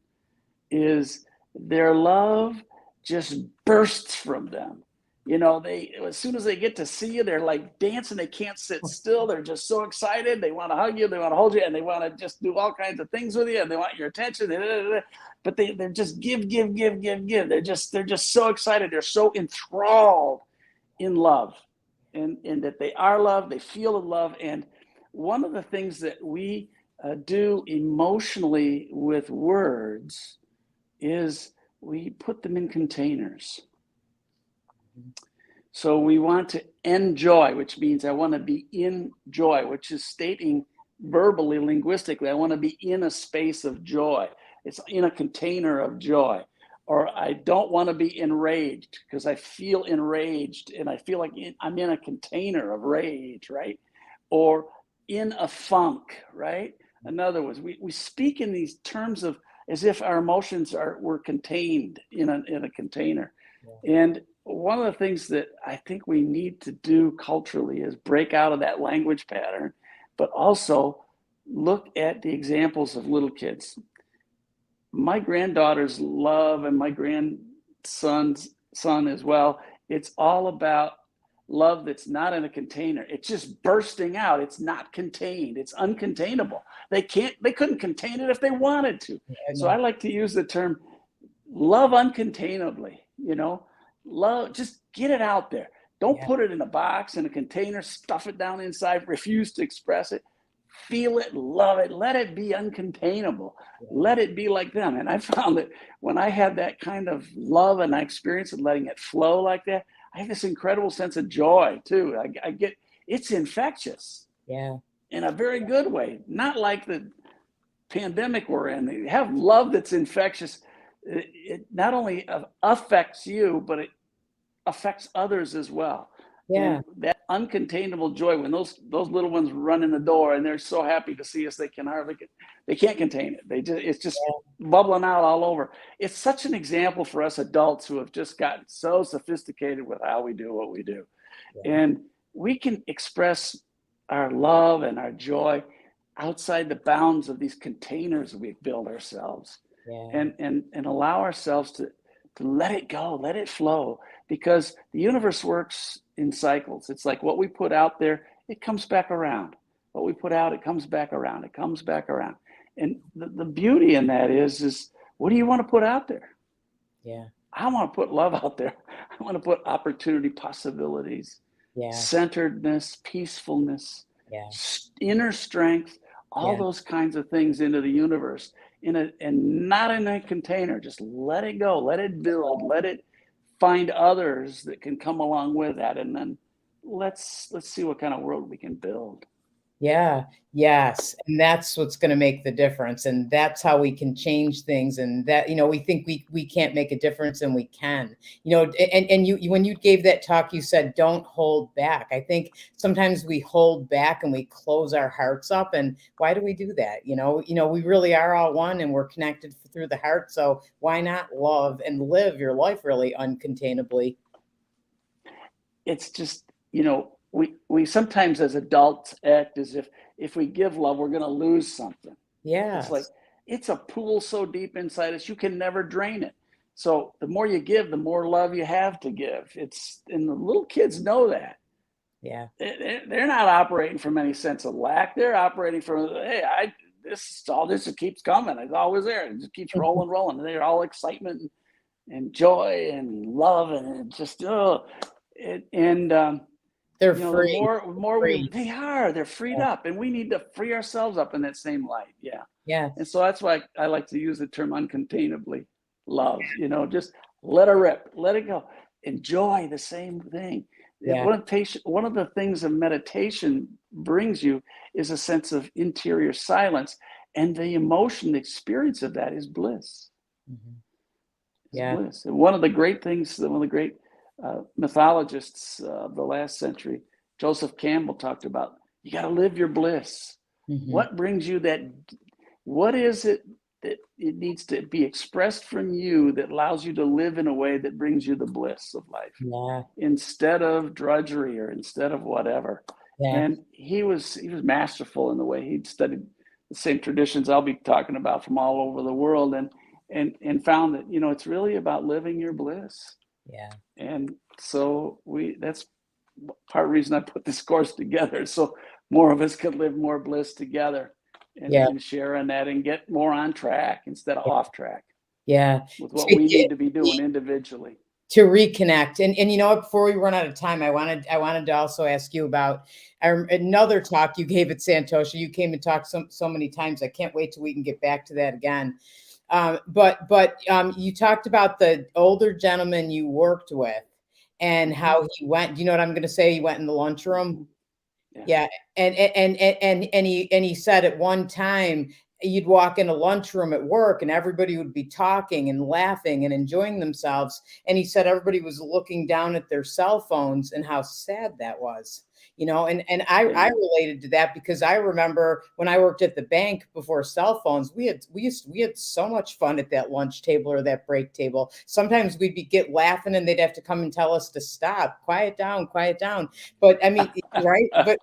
is their love just bursts from them. You know, as soon as they get to see you, they're like dancing. They can't sit still. They're just so excited. They want to hug you. They want to hold you, and they want to just do all kinds of things with you. And they want your attention. But they're just give. They're just so excited. They're so enthralled in love, and that they are loved. They feel in love. And one of the things that we do emotionally with words is we put them in containers. So we want to enjoy, which means I want to be in joy, which is stating verbally, linguistically, I want to be in a space of joy. It's in a container of joy. Or I don't want to be enraged because I feel enraged and I feel like I'm in a container of rage, right? Or in a funk, right? In other words, we speak in these terms of as if our emotions were contained in a container. Yeah. And one of the things that I think we need to do culturally is break out of that language pattern, but also look at the examples of little kids. My granddaughter's love and my grandson's son as well, it's all about love that's not in a container. It's just bursting out. It's not contained. It's uncontainable. They couldn't contain it if they wanted to. So I like to use the term love uncontainably, love, just get it out there. Don't put it in a box, in a container, stuff it down inside, refuse to express it. Feel it, love it, let it be uncontainable. Let it be like them. And I found that when I had that kind of love and I experienced it, letting it flow like that, I have this incredible sense of joy too. I get, it's infectious. Yeah. In a very good way. Not like the pandemic we're in. You have love that's infectious. It not only affects you, but it affects others as well. Yeah. And that uncontainable joy, when those little ones run in the door and they're so happy to see us, they can't contain it. It's just bubbling out all over. It's such an example for us adults who have just gotten so sophisticated with how we do what we do. And we can express our love and our joy outside the bounds of these containers we build ourselves, and allow ourselves to let it go, let it flow, because the universe works in cycles. It's like what we put out there, it comes back around. What we put out, it comes back around. It comes back around. And the beauty in that is what do you want to put out there? Yeah. I want to put love out there. I want to put opportunity, possibilities, centeredness, peacefulness, inner strength, all those kinds of things into the universe, and not in a container. Just let it go, let it build, let it find others that can come along with that, and then let's see what kind of world we can build. Yeah. Yes. And that's what's going to make the difference. And that's how we can change things. And that, we think we can't make a difference, and we can, and you, when you gave that talk, you said, don't hold back. I think sometimes we hold back and we close our hearts up. And why do we do that? We really are all one, and we're connected through the heart. So why not love and live your life really uncontainably? It's just, we sometimes as adults act as if we give love, we're going to lose something. Yeah. It's like, it's a pool so deep inside us, you can never drain it. So the more you give, the more love you have to give. And the little kids know that. Yeah. They're not operating from any sense of lack. They're operating from, hey, this keeps coming. It's always there. It just keeps rolling. And they're all excitement and joy and love, and it just, they're free. They're freed up, and we need to free ourselves up in that same light. Yeah. And so that's why I like to use the term uncontainably love. Just let it rip, let it go, enjoy the same thing. One of the things of meditation brings you is a sense of interior silence, and the emotion, the experience of that is bliss. Bliss. And one of the great things, one of the great mythologists of the last century, Joseph Campbell, talked about, you got to live your bliss. What brings you that? What is it that it needs to be expressed from you that allows you to live in a way that brings you the bliss of life, instead of drudgery or instead of whatever? And he was masterful in the way he'd studied the same traditions I'll be talking about from all over the world, and found that it's really about living your bliss. And so that's part of the reason I put this course together, so more of us could live more bliss together, and share in that, and get more on track instead of off track. With what we need to be doing individually to reconnect. And before we run out of time, I wanted to also ask you about another talk you gave at Santosha. You came and talked so many times. I can't wait till we can get back to that again. But you talked about the older gentleman you worked with and how he went. Do you know what I'm going to say? He went in the lunchroom. Yeah. And he said at one time you'd walk in a lunchroom at work and everybody would be talking and laughing and enjoying themselves. And he said everybody was looking down at their cell phones, and how sad that was. And I related to that, because I remember when I worked at the bank before cell phones, we had so much fun at that lunch table or that break table. Sometimes we'd get laughing, and they'd have to come and tell us to stop, quiet down. But I mean, right? But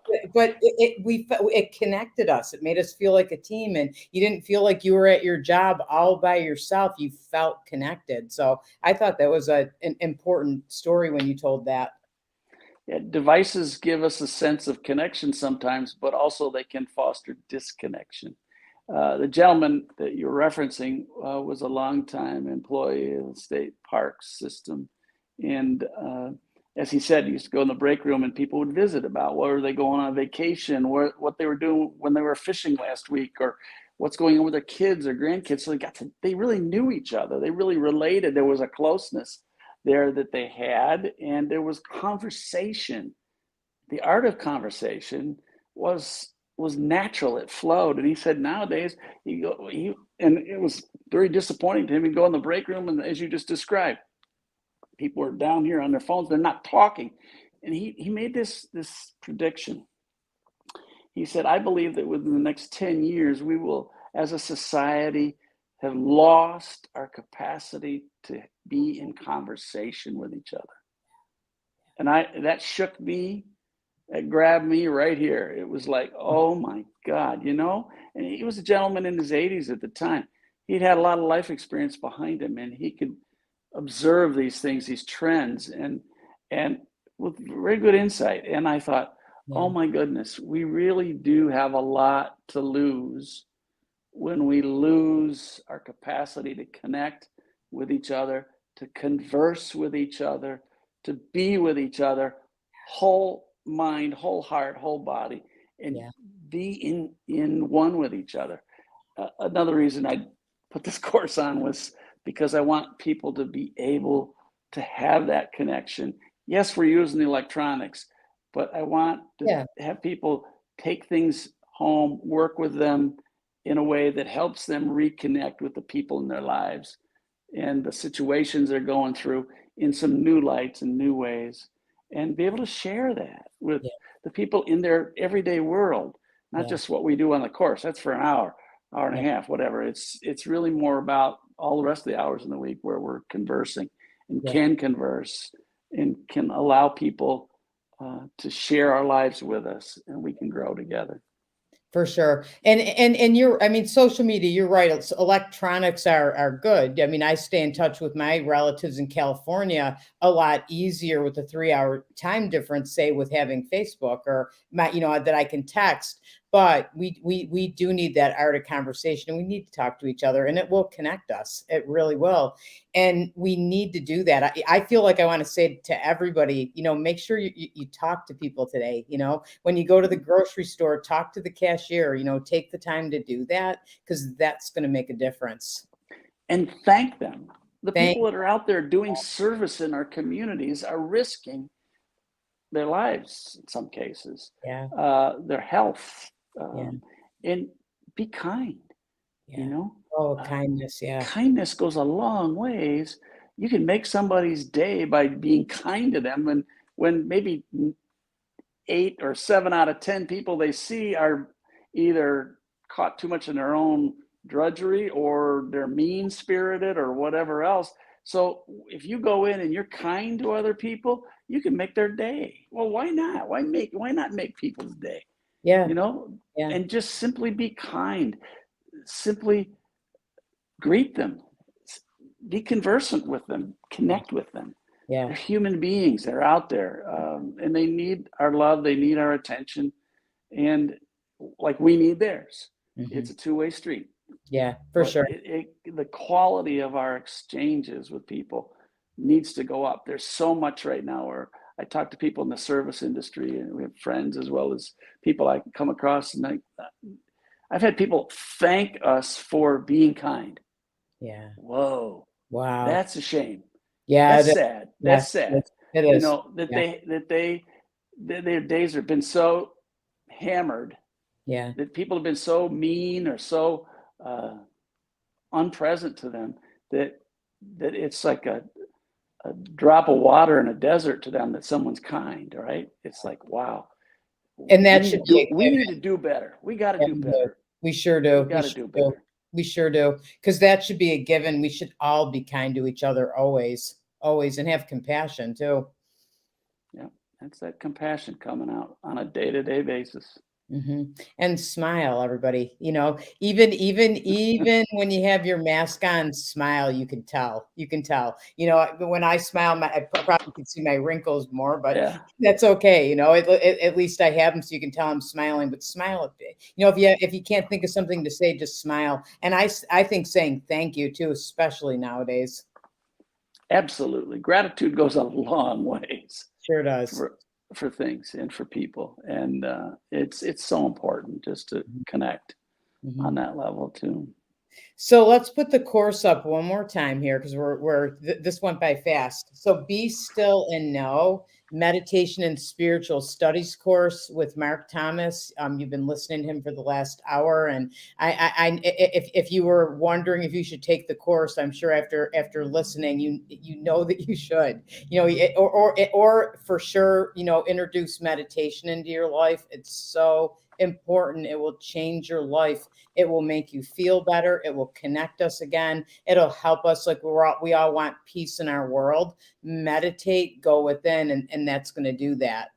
it connected us. It made us feel like a team, and you didn't feel like you were at your job all by yourself. You felt connected. So I thought that was an important story when you told that. devices give us a sense of connection sometimes, but also they can foster disconnection. The gentleman that you're referencing was a longtime employee of the state parks system. And as he said, he used to go in the break room and people would visit about where were they going on vacation, what they were doing when they were fishing last week, or what's going on with their kids or grandkids. So they really knew each other. They really related. There was a closeness there that they had, and there was conversation. The art of conversation was natural. It flowed. And he said nowadays, and it was very disappointing to him. He'd go in the break room, and as you just described, people are down here on their phones. They're not talking. And he made this prediction. He said, I believe that within the next 10 years, we will, as a society, have lost our capacity to be in conversation with each other. And that shook me. It grabbed me right here. It was like, oh my God, you know? And he was a gentleman in his 80s at the time. He'd had a lot of life experience behind him, and he could observe these things, these trends, and with very good insight. And I thought, oh my goodness, we really do have a lot to lose when we lose our capacity to connect with each other, to converse with each other, to be with each other, whole mind, whole heart, whole body, and be in one with each other. Another reason I put this course on was because I want people to be able to have that connection. Yes, we're using the electronics, but I want to have people take things home, work with them in a way that helps them reconnect with the people in their lives and the situations they're going through in some new lights and new ways, and be able to share that with the people in their everyday world, not just what we do on the course. That's for an hour and a half, whatever. It's really more about all the rest of the hours in the week where we're conversing and can converse and can allow people to share our lives with us, and we can grow together. For sure. And I mean, social media, you're right. Electronics are good. I mean, I stay in touch with my relatives in California a lot easier with the 3-hour time difference, say with having Facebook or that I can text. But we do need that art of conversation, and we need to talk to each other, and it will connect us. It really will. And we need to do that. I feel like I want to say to everybody, make sure you talk to people today. When you go to the grocery store, talk to the cashier, take the time to do that, because that's going to make a difference. And thank them. The people that are out there doing service in our communities are risking their lives in some cases, their health, and be kind, kindness. Kindness goes a long ways. You can make somebody's day by being kind to them. And when maybe 8 or 7 out of 10 people they see are either caught too much in their own drudgery, or they're mean-spirited, or whatever else. So if you go in and you're kind to other people, you can make their day. Well, why not? Why not make people's day? And just simply be kind. Simply greet them. Be conversant with them. Connect with them. They're human beings. They're out there, and they need our love. They need our attention, and like we need theirs. It's a two-way street. Yeah, for sure. The quality of our exchanges with people needs to go up. There's so much right now where I talk to people in the service industry, and we have friends as well as people I come across, and I've had people thank us for being kind. Yeah. Whoa. Wow. That's a shame. Yeah. That's sad. That's sad. It is. That their days have been so hammered. Yeah. That people have been so mean or so unpresent to them that it's like a drop of water in a desert to them that someone's kind, right? It's like, wow. And that we need to do better. We got to do better. We sure do. We got to do better. We sure do. Because that should be a given. We should all be kind to each other always, and have compassion too. Yeah, that's that compassion coming out on a day-to-day basis. And smile, everybody. Even when you have your mask on, smile. You can tell. You can tell. When I smile, I probably can see my wrinkles more, but Yeah, that's okay. At least I have them, so you can tell I'm smiling. But smile a bit. If you can't think of something to say, just smile. And I think saying thank you too, especially nowadays. absolutely. Gratitude goes a long ways Sure does. for things and for people, and it's so important just to connect on Mhm. that level too. So let's put the course up one more time here because this went by fast. So be still and know meditation and spiritual studies course with Mark Thomas. You've been listening to him for the last hour, and if you were wondering if you should take the course, I'm sure after listening, you know that you should. Or for sure, introduce meditation into your life. It's so important. It will change your life. It will make you feel better. It will connect us again. It'll help us. Like we all want peace in our world. Meditate, go within, and that's going to do that.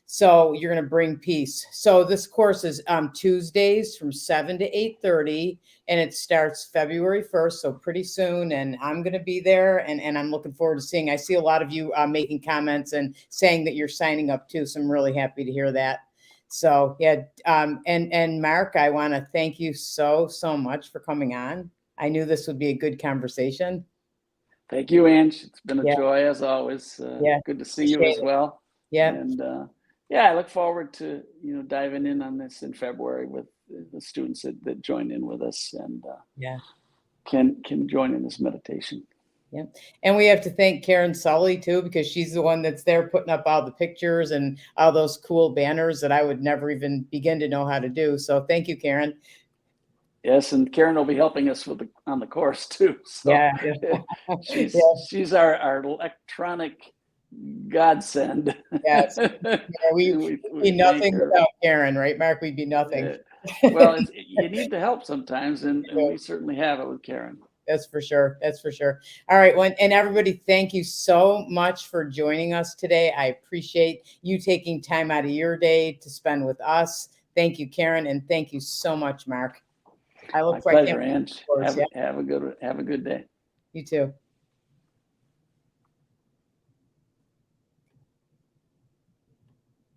So you're going to bring peace. So this course is Tuesdays from 7 to 8:30, and it starts February 1st, so pretty soon. And I'm going to be there, and I'm looking forward to seeing. I see a lot of you making comments and saying that you're signing up too, so I'm really happy to hear that. So yeah, and Mark, I want to thank you so much for coming on. I knew this would be a good conversation. Thank you, Ange. It's been a Yeah, joy as always. yeah, Good to see you appreciate as it. well. Yeah, And yeah, I look forward to diving in on this in February with the students that join in with us and yeah, can join in this meditation. yeah. And we have to thank Karen Sully too, because she's the one that's there putting up all the pictures and all those cool banners that I would never even begin to know how to do. So thank you, Karen. Yes, and Karen will be helping us on the course too. So Yeah, yeah, she's our electronic godsend. yes. Yeah, And we'd we be thank nothing her. without Karen, right, Mark? We'd be nothing. Well, you need the help sometimes, and we certainly have it with Karen. That's for sure. That's for sure. All right. Well, and everybody, thank you so much for joining us today. I appreciate you taking time out of your day to spend with us. Thank you, Karen, and thank you so much, Mark. I My look forward. pleasure, Ange. Yeah, Have a good day. you too.